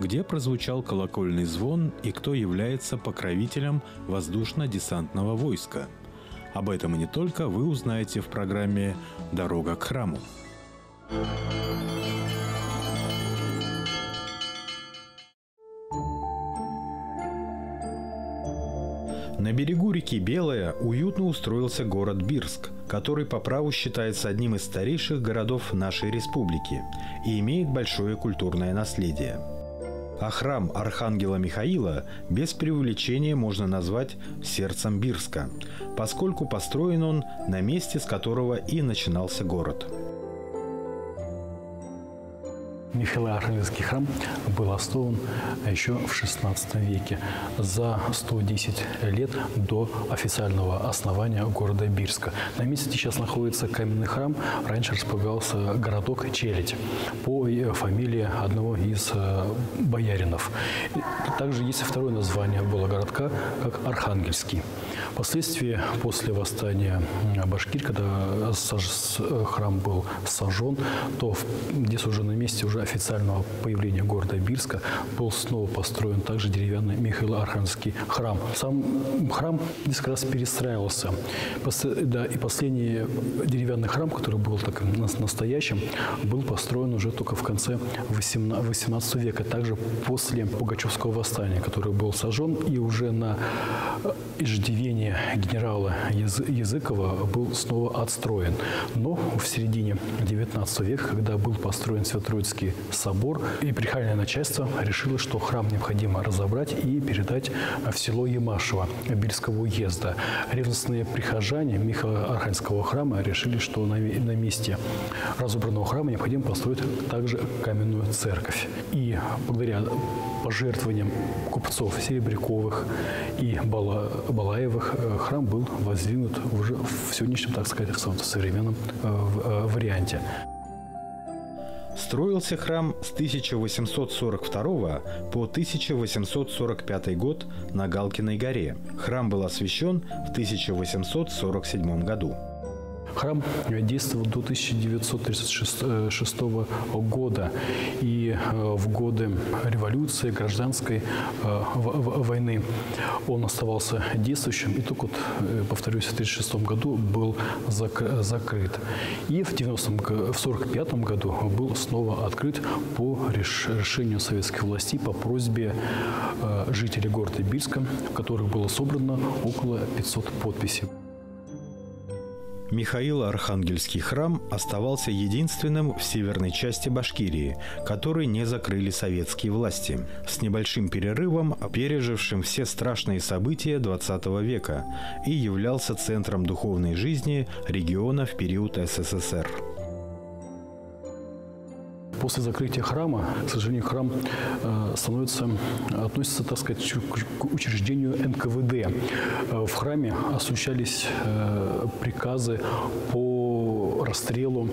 где прозвучал колокольный звон и кто является покровителем воздушно-десантного войска. Об этом и не только вы узнаете в программе «Дорога к храму». На берегу реки Белая уютно устроился город Бирск, который по праву считается одним из старейших городов нашей республики и имеет большое культурное наследие. А храм Архангела Михаила без преувеличения можно назвать сердцем Бирска, поскольку построен он на месте, с которого и начинался город. Михаило-Архангельский храм был основан еще в XVI веке, за 110 лет до официального основания города Бирска. На месте сейчас находится каменный храм, раньше располагался городок Челядь по фамилии одного из бояринов. Также есть второе название было городка, как Архангельский. Впоследствии, после восстания башкир, когда храм был сожжен, то здесь уже на месте уже официального появления города Бирска был снова построен также деревянный Михаило-Архангельский храм. Сам храм несколько раз перестраивался. Да, и последний деревянный храм, который был так настоящим, был построен уже только в конце XVIII века, также после Пугачевского восстания, который был сожжен, и уже на иждивение генерала Языкова был снова отстроен. Но в середине XIX века, когда был построен Свято-Троицкий собор, епархиальное начальство решило, что храм необходимо разобрать и передать в село Ямашево Бирского уезда. Ревностные прихожане Михаило-Архангельского храма решили, что на месте разобранного храма необходимо построить также каменную церковь. И благодаря пожертвованиям купцов Серебряковых и Балаевых храм был воздвигнут уже в сегодняшнем, так сказать, современном варианте. Строился храм с 1842 по 1845 год на Галкиной горе. Храм был освящен в 1847 году. Храм действовал до 1936 года, и в годы революции, гражданской войны он оставался действующим, и только, повторюсь, в 1936 году был закрыт. И в 1945 году был снова открыт по решению советских властей по просьбе жителей города Бирска, в которых было собрано около 500 подписей. Михаило-Архангельский храм оставался единственным в северной части Башкирии, который не закрыли советские власти, с небольшим перерывом, пережившим все страшные события XX века, и являлся центром духовной жизни региона в период СССР. После закрытия храма, к сожалению, храм относится, так сказать, к учреждению НКВД. В храме осуществлялись приказы по расстрелу,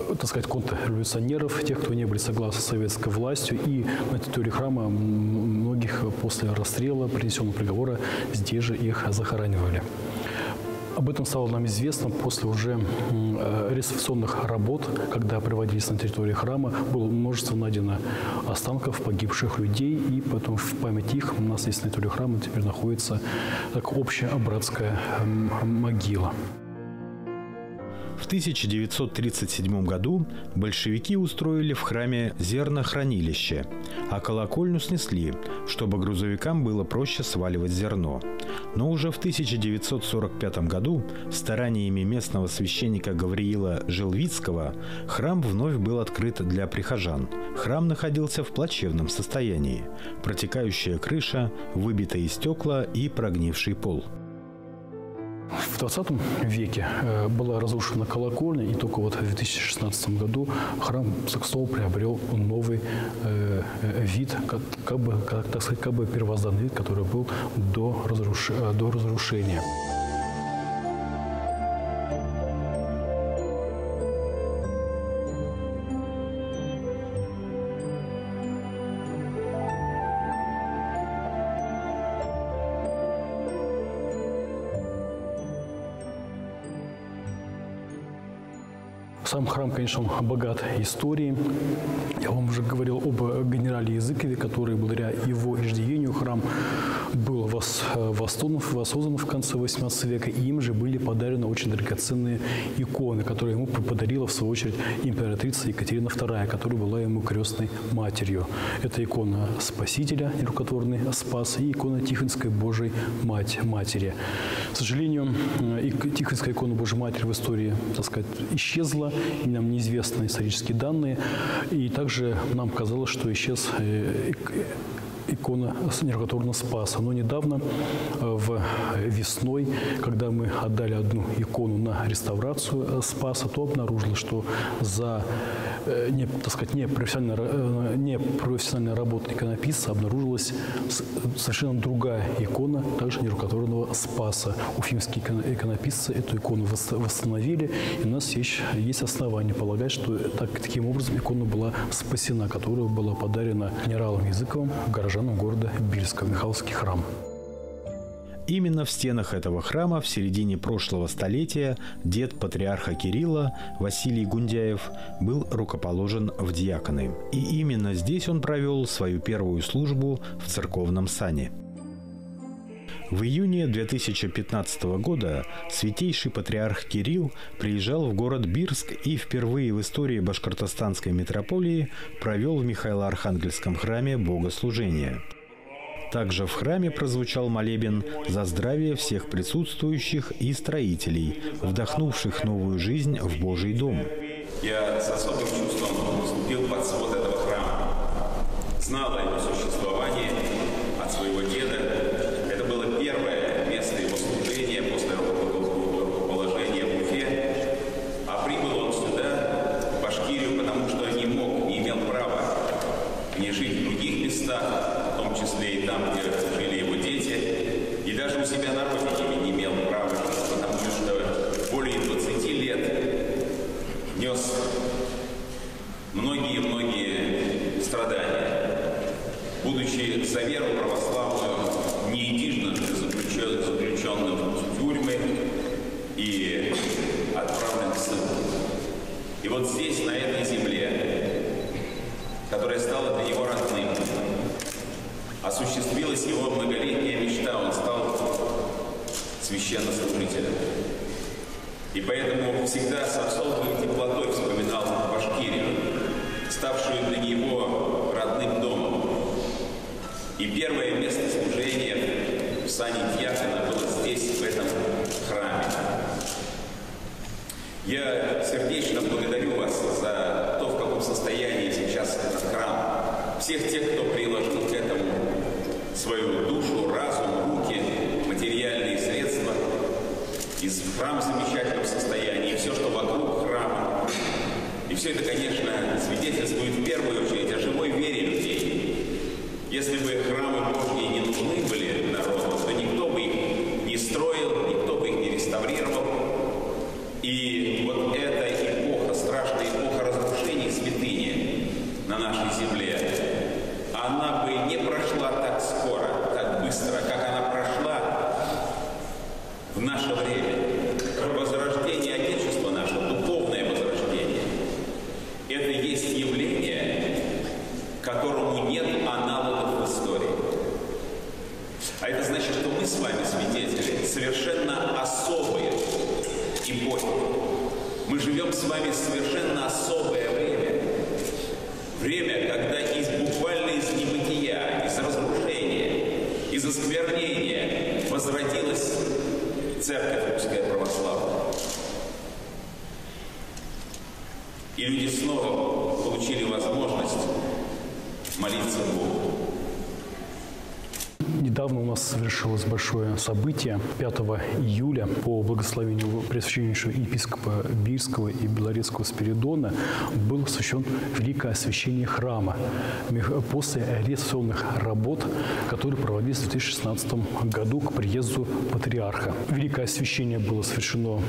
так сказать, контрреволюционеров, тех, кто не были согласны с советской властью. И на территории храма многих после расстрела, принесенного приговора, здесь же их захоранивали. Об этом стало нам известно после уже реставрационных работ, когда проводились на территории храма. Было множество найдено останков погибших людей, и потом в память их у нас здесь на территории храма теперь находится так общая братская могила. В 1937 году большевики устроили в храме зернохранилище, а колокольню снесли, чтобы грузовикам было проще сваливать зерно. Но уже в 1945 году стараниями местного священника Гавриила Желвицкого храм вновь был открыт для прихожан. Храм находился в плачевном состоянии. Протекающая крыша, выбитые стекла и прогнивший пол. В 20 веке была разрушена колокольня, и только вот в 2016 году храм снова приобрел новый вид, так сказать, первозданный вид, который был до разрушения. Сам храм, конечно, богат историей. Я вам уже говорил об генерале Языкове, который благодаря его иждивению храм был воссоздан в конце XVIII века, и им же были подарены очень драгоценные иконы, которые ему подарила, в свою очередь, императрица Екатерина II, которая была ему крестной матерью. Это икона Спасителя, нерукотворный Спас, и икона Тихвинской Божией Матери. К сожалению, Тихвинская икона Божией Матери в истории, так сказать, исчезла, и нам неизвестны исторические данные, и также нам казалось, что исчез икона нерукотворного Спаса. Но недавно, весной, когда мы отдали одну икону на реставрацию Спаса, то обнаружилось, что за непрофессиональной работой иконописца обнаружилась совершенно другая икона, также нерукотворного Спаса. Уфимские иконописцы эту икону восстановили, и у нас есть основания полагать, что таким образом икона была спасена, которая была подарена генералом Языковым горожанам города Бирска, Михайловский храм. Именно в стенах этого храма в середине прошлого столетия дед патриарха Кирилла, Василий Гундяев, был рукоположен в диаконы. И именно здесь он провел свою первую службу в церковном сане. В июне 2015 года святейший патриарх Кирилл приезжал в город Бирск и впервые в истории башкортостанской митрополии провел в Михаило-Архангельском храме богослужение. Также в храме прозвучал молебен за здравие всех присутствующих и строителей, вдохнувших новую жизнь в Божий дом. Я с особым чувством вступил под свод этого храма. Знал о его существовании от своего деда. Это было первое место его служения после рукоположения в Уфе. А прибыл он сюда, в Башкирию, потому что не имел права не жить в других местах, в том числе и там, где жили его дети. И даже у себя на родине не имел права жить, потому что более 20 лет нес многие страдания. Будучи за веру православную не единожды заключенным в тюрьмы и отправлен в ссылку. И вот здесь, на этой земле, которая стала для него родным, осуществилась его многолетняя мечта. Он стал священнослужителем. И поэтому всегда с особой теплотой вспоминал Башкирию, ставшую для него родным домом. И первое место служения в сане диакона было здесь, в этом храме. Я сердечно благодарю вас за то, в каком состоянии сейчас этот храм. Всех тех, кто приложил к этому свою душу, разум, руки, материальные средства. И храм в замечательном состоянии, и все, что вокруг храма. И все это, конечно, свидетельствует в первую очередь о живой вере людей. Если бы храмы Божьи не нужны были народу, то никто бы их не строил, никто бы их не реставрировал. И вот эта эпоха, страшная эпоха разрушений святыни на нашей земле, она бы не прошла так скоро, так быстро, как она прошла в наше время. Возрождение Отечества нашего, духовное возрождение, это есть явление, которому нет аналогов в истории. А это значит, что мы с вами свидетели совершенно особые эпохи. Мы живем с вами совершенно особое время. Время, когда буквально из небытия, из разрушения, из осквернения возродилась Церковь Русская Православная. И люди снова получили возможность молиться Богу. Недавно у нас совершилось большое событие. 5 июля по благословению Преосвященнейшего епископа Бирского и Белорецкого Спиридона был освящен великое освящение храма после реставрационных работ, которые проводились в 2016 году к приезду патриарха. Великое освящение было совершено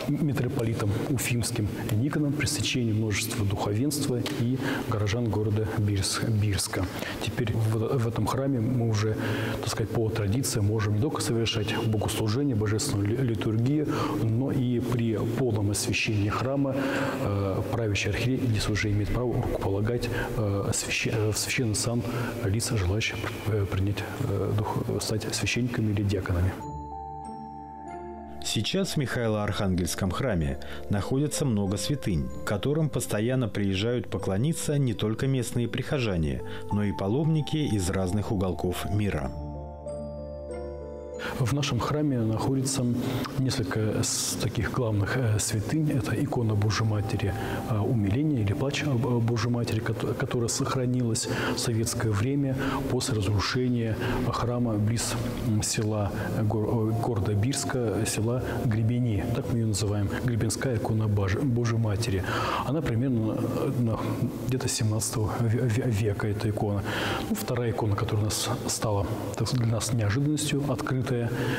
митрополитом Уфимским Никоном при стечении множества духовенства и горожан города Бирска. Теперь в этом храме мы уже так сказать, по традиции можем не только совершать богослужение, божественную литургию, но и при полном освящении храма правящий архиерей здесь уже имеет право рукополагать в священный сан лица, желающих принять стать священниками или диаконами. Сейчас в Михаило-Архангельском храме находится много святынь, к которым постоянно приезжают поклониться не только местные прихожане, но и паломники из разных уголков мира. В нашем храме находится несколько таких главных святынь. Это икона Божьей Матери Умиления или Плач Божьей Матери, которая сохранилась в советское время после разрушения храма близ села города Бирска, села Гребени. Так мы ее называем. Гребенская икона Божьей Матери. Она примерно где-то 17 века, эта икона. Вторая икона, которая у нас стала для нас неожиданностью, открытая,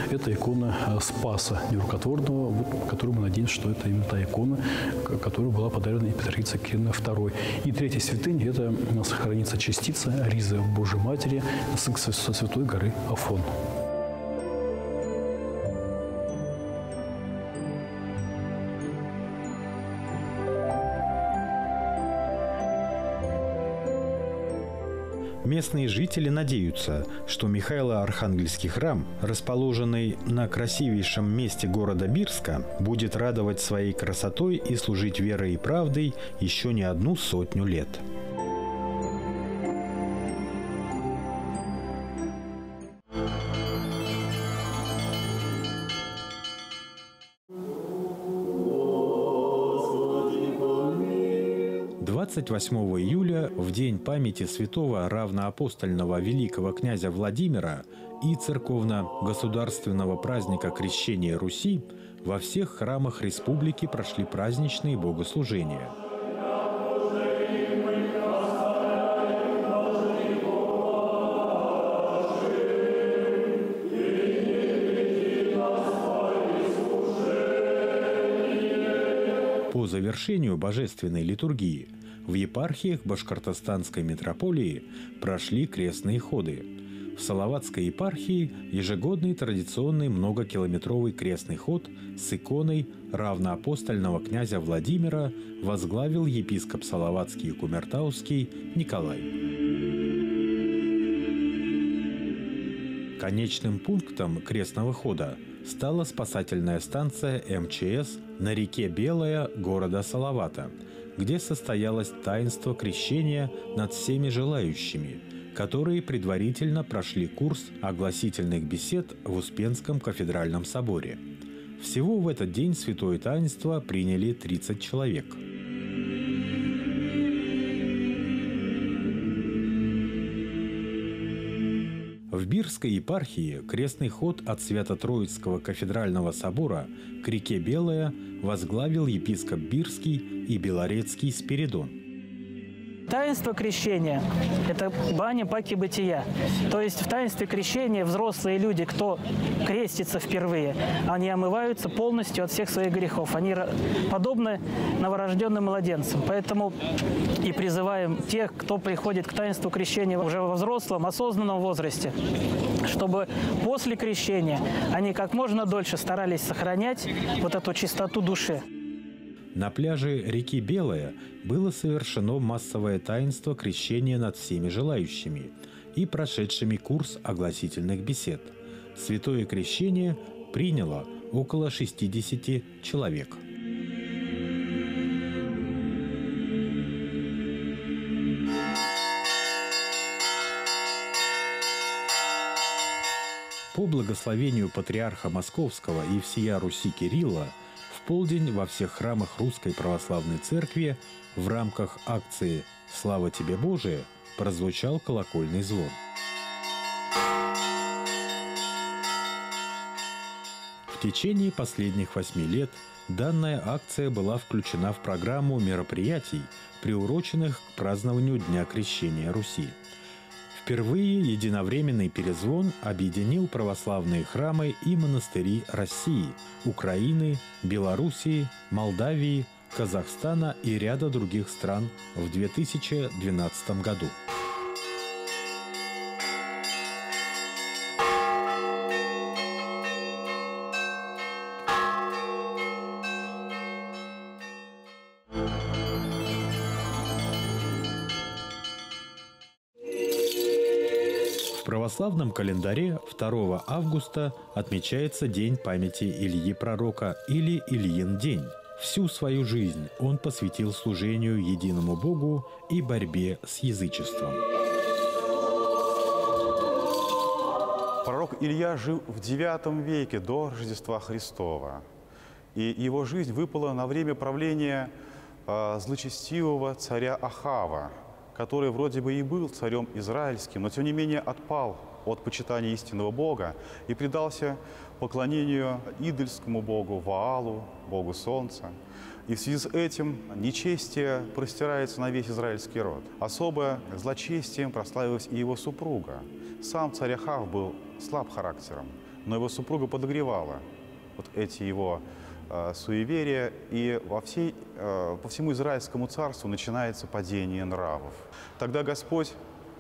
это икона Спаса Нерукотворного, которую мы надеемся, что это именно та икона, которая была подарена императрицей Екатериной II. И третья святынь – это у нас хранится частица ризы Божьей Матери со святой горы Афон. Местные жители надеются, что Михаило-Архангельский храм, расположенный на красивейшем месте города Бирска, будет радовать своей красотой и служить верой и правдой еще не 100 лет. – 28 июля, в день памяти святого равноапостольного великого князя Владимира и церковно-государственного праздника Крещения Руси, во всех храмах республики прошли праздничные богослужения. По завершению божественной литургии в епархиях Башкортостанской митрополии прошли крестные ходы. В Салаватской епархии ежегодный традиционный многокилометровый крестный ход с иконой равноапостольного князя Владимира возглавил епископ Салаватский и Кумертауский Николай. Конечным пунктом крестного хода стала спасательная станция МЧС на реке Белая города Салавата, где состоялось таинство крещения над всеми желающими, которые предварительно прошли курс огласительных бесед в Успенском кафедральном соборе. Всего в этот день святое таинство приняли 30 человек. В Бирской епархии крестный ход от Свято-Троицкого кафедрального собора к реке Белая возглавил епископ Бирский и Белорецкий Спиридон. Таинство крещения – это баня паки бытия. То есть в таинстве крещения взрослые люди, кто крестится впервые, они омываются полностью от всех своих грехов. Они подобны новорожденным младенцам. Поэтому и призываем тех, кто приходит к таинству крещения уже во взрослом, осознанном возрасте, чтобы после крещения они как можно дольше старались сохранять вот эту чистоту души. На пляже реки Белая было совершено массовое таинство крещения над всеми желающими и прошедшими курс огласительных бесед. Святое крещение приняло около 60 человек. По благословению патриарха Московского и всея Руси Кирилла в полдень во всех храмах Русской Православной Церкви в рамках акции «Слава тебе, Божие» прозвучал колокольный звон. В течение последних 8 лет данная акция была включена в программу мероприятий, приуроченных к празднованию Дня Крещения Руси. Впервые единовременный перезвон объединил православные храмы и монастыри России, Украины, Белоруссии, Молдавии, Казахстана и ряда других стран в 2012 году. православном календаре 2 августа отмечается День памяти Ильи Пророка или Ильин день. Всю свою жизнь он посвятил служению единому Богу и борьбе с язычеством. Пророк Илья жил в IX веке до Рождества Христова. И его жизнь выпала на время правления злочестивого царя Ахава, который вроде бы и был царем израильским, но тем не менее отпал от почитания истинного Бога и предался поклонению идольскому богу Ваалу, богу солнца. И в связи с этим нечестие простирается на весь израильский род. Особо злочестием прославилась и его супруга. Сам царь Ахав был слаб характером, но его супруга подогревала вот эти его суеверия, и по всему Израильскому царству начинается падение нравов. Тогда Господь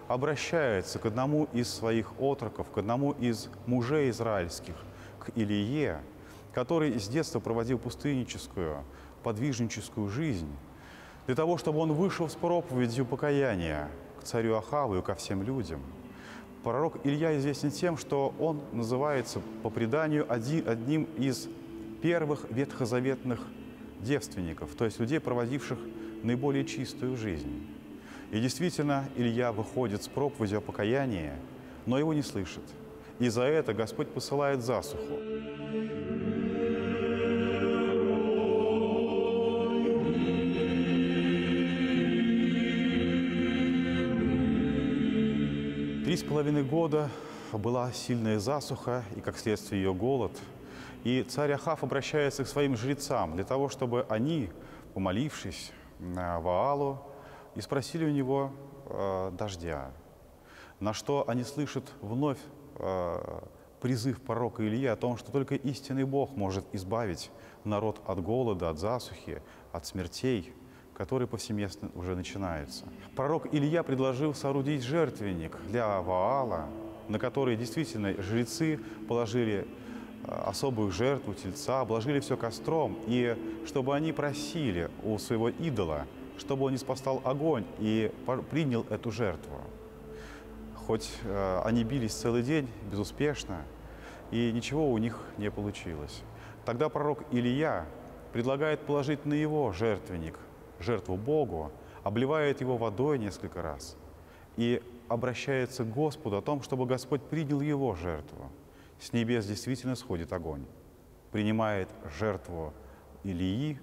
обращается к одному из своих отроков, к одному из мужей израильских, к Илие, который с детства проводил пустынническую, подвижническую жизнь, для того, чтобы он вышел с проповедью покаяния к царю Ахаву и ко всем людям. Пророк Илья известен тем, что он называется по преданию одним из первых ветхозаветных девственников, то есть людей, проводивших наиболее чистую жизнь. И действительно, Илья выходит с проповедью о покаянии, но его не слышат. И за это Господь посылает засуху. Три с половиной года была сильная засуха и, как следствие, ее голод. И царь Ахав обращается к своим жрецам для того, чтобы они, помолившись Ваалу, и спросили у него дождя. На что они слышат вновь призыв пророка Ильи о том, что только истинный Бог может избавить народ от голода, от засухи, от смертей, которые повсеместно уже начинаются. Пророк Илья предложил соорудить жертвенник для Ваала, на который действительно жрецы положили особую жертву тельца, обложили все костром, и чтобы они просили у своего идола, чтобы он не спасал огонь и принял эту жертву. Хоть они бились целый день безуспешно, и ничего у них не получилось. Тогда пророк Илья предлагает положить на его жертвенник жертву Богу, обливает его водой несколько раз и обращается к Господу о том, чтобы Господь принял его жертву. С небес действительно сходит огонь, принимает жертву Илии,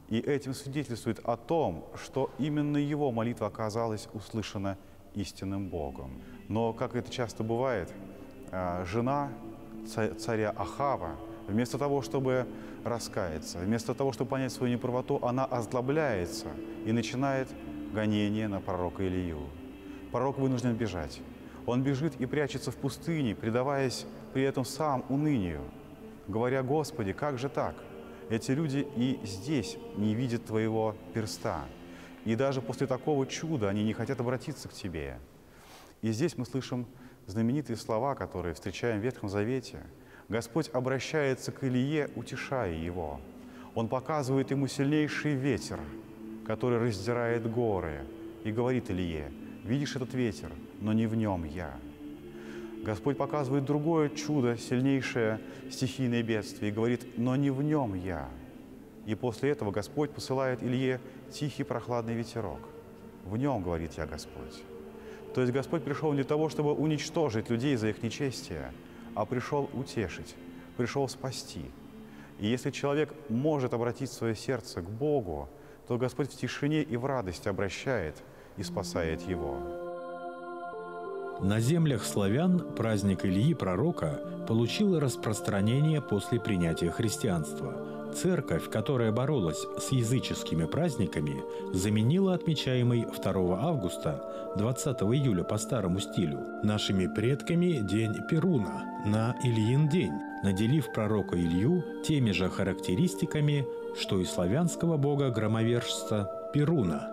и этим свидетельствует о том, что именно его молитва оказалась услышана истинным Богом. Но, как это часто бывает, жена царя Ахава, вместо того, чтобы раскаяться, вместо того, чтобы понять свою неправоту, она озлобляется и начинает гонение на пророка Илию. Пророк вынужден бежать. Он бежит и прячется в пустыне, предаваясь при этом сам унынию, говоря: «Господи, как же так? Эти люди и здесь не видят Твоего перста, и даже после такого чуда они не хотят обратиться к Тебе». И здесь мы слышим знаменитые слова, которые встречаем в Ветхом Завете. Господь обращается к Илие, утешая его. Он показывает ему сильнейший ветер, который раздирает горы, и говорит Илие: «Видишь этот ветер, но не в нем я». Господь показывает другое чудо, сильнейшее стихийное бедствие, и говорит: «Но не в нем я». И после этого Господь посылает Илье тихий прохладный ветерок. «В нем, говорит, я Господь». То есть Господь пришел не для того, чтобы уничтожить людей за их нечестие, а пришел утешить, пришел спасти. И если человек может обратить свое сердце к Богу, то Господь в тишине и в радости обращает и спасает его. На землях славян праздник Ильи Пророка получил распространение после принятия христианства. Церковь, которая боролась с языческими праздниками, заменила отмечаемый 2 августа, 20 июля по старому стилю, нашими предками день Перуна на Ильин день, наделив пророка Илью теми же характеристиками, что и славянского бога-громовержца Перуна.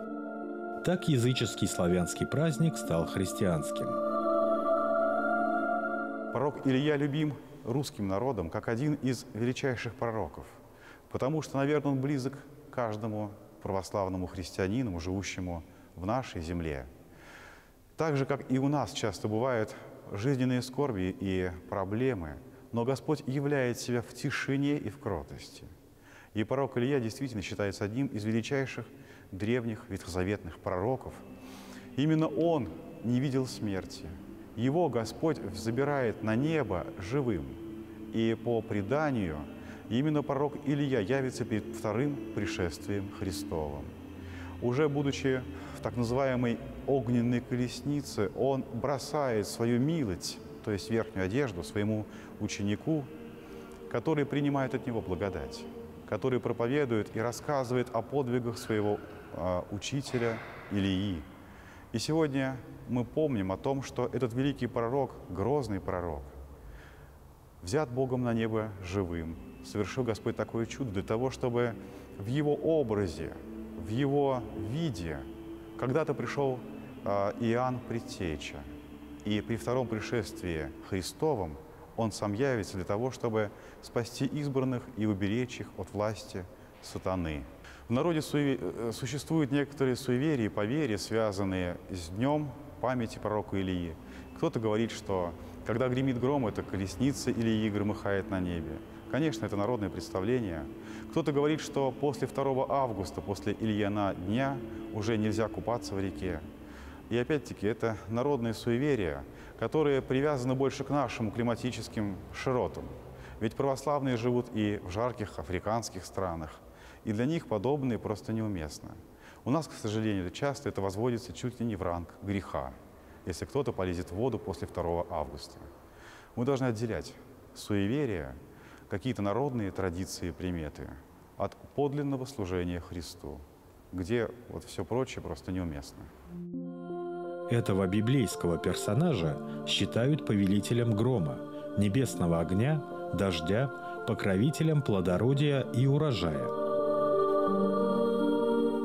Так языческий славянский праздник стал христианским. Пророк Илья любим русским народом как один из величайших пророков, потому что, наверное, он близок каждому православному христианину, живущему в нашей земле. Так же, как и у нас часто бывает, жизненные скорби и проблемы, но Господь являет себя в тишине и в кротости. И пророк Илия действительно считается одним из величайших древних ветхозаветных пророков. Именно он не видел смерти. Его Господь забирает на небо живым. И по преданию, именно пророк Илия явится перед вторым пришествием Христовым. Уже будучи в так называемой огненной колеснице, он бросает свою милость, то есть верхнюю одежду, своему ученику, который принимает от него благодать, который проповедует и рассказывает о подвигах своего учителя Илии. И сегодня мы помним о том, что этот великий пророк, грозный пророк, взят Богом на небо живым. Совершил Господь такое чудо для того, чтобы в его образе, в его виде когда-то пришел Иоанн Предтеча. И при втором пришествии Христовом он сам явится для того, чтобы спасти избранных и уберечь их от власти сатаны. В народе существуют некоторые суеверия и поверья, связанные с днем памяти пророка Илии. Кто-то говорит, что когда гремит гром, это колесница Илии громыхает на небе. Конечно, это народное представление. Кто-то говорит, что после 2 августа, после Ильина дня, уже нельзя купаться в реке. И опять-таки, это народные суеверия, которые привязаны больше к нашим климатическим широтам. Ведь православные живут и в жарких африканских странах, и для них подобные просто неуместно. У нас, к сожалению, часто это возводится чуть ли не в ранг греха, если кто-то полезет в воду после 2 августа. Мы должны отделять суеверия, какие-то народные традиции и приметы от подлинного служения Христу, где вот все прочее просто неуместно. Этого библейского персонажа считают повелителем грома, небесного огня, дождя, покровителем плодородия и урожая.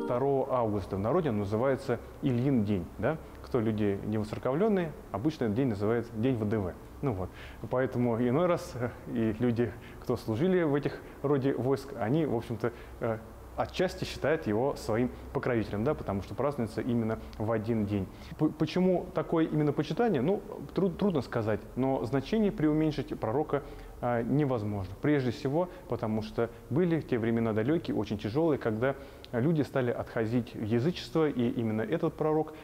2 августа в народе называется Ильин день. Да? Кто люди не воцерковленные, обычно этот день называется День ВДВ. Ну вот. Поэтому иной раз и люди, кто служили в этих роде войск, они, в общем-то, отчасти считают его своим покровителем, да, потому что празднуется именно в один день. Почему такое именно почитание? Ну, трудно сказать, но значение преуменьшить пророка невозможно. Прежде всего, потому что были те времена далекие, очень тяжелые, когда люди стали отходить в язычество, и именно этот пророк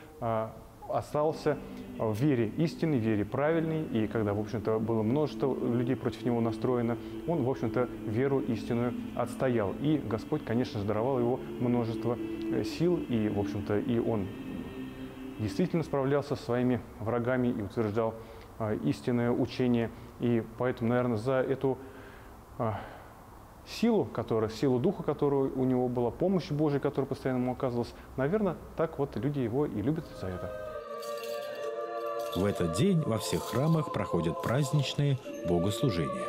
остался в вере истинной, в вере правильной, и когда, в общем-то, было множество людей против него настроено, он, в общем-то, веру истинную отстоял. И Господь, конечно же, даровал его множество сил, и, в общем-то, и он действительно справлялся со своими врагами и утверждал истинное учение. И поэтому, наверное, за эту силу духа, которая у него была, помощь Божия, которая постоянно ему оказывалась, наверное, так вот люди его и любят за это. В этот день во всех храмах проходят праздничные богослужения.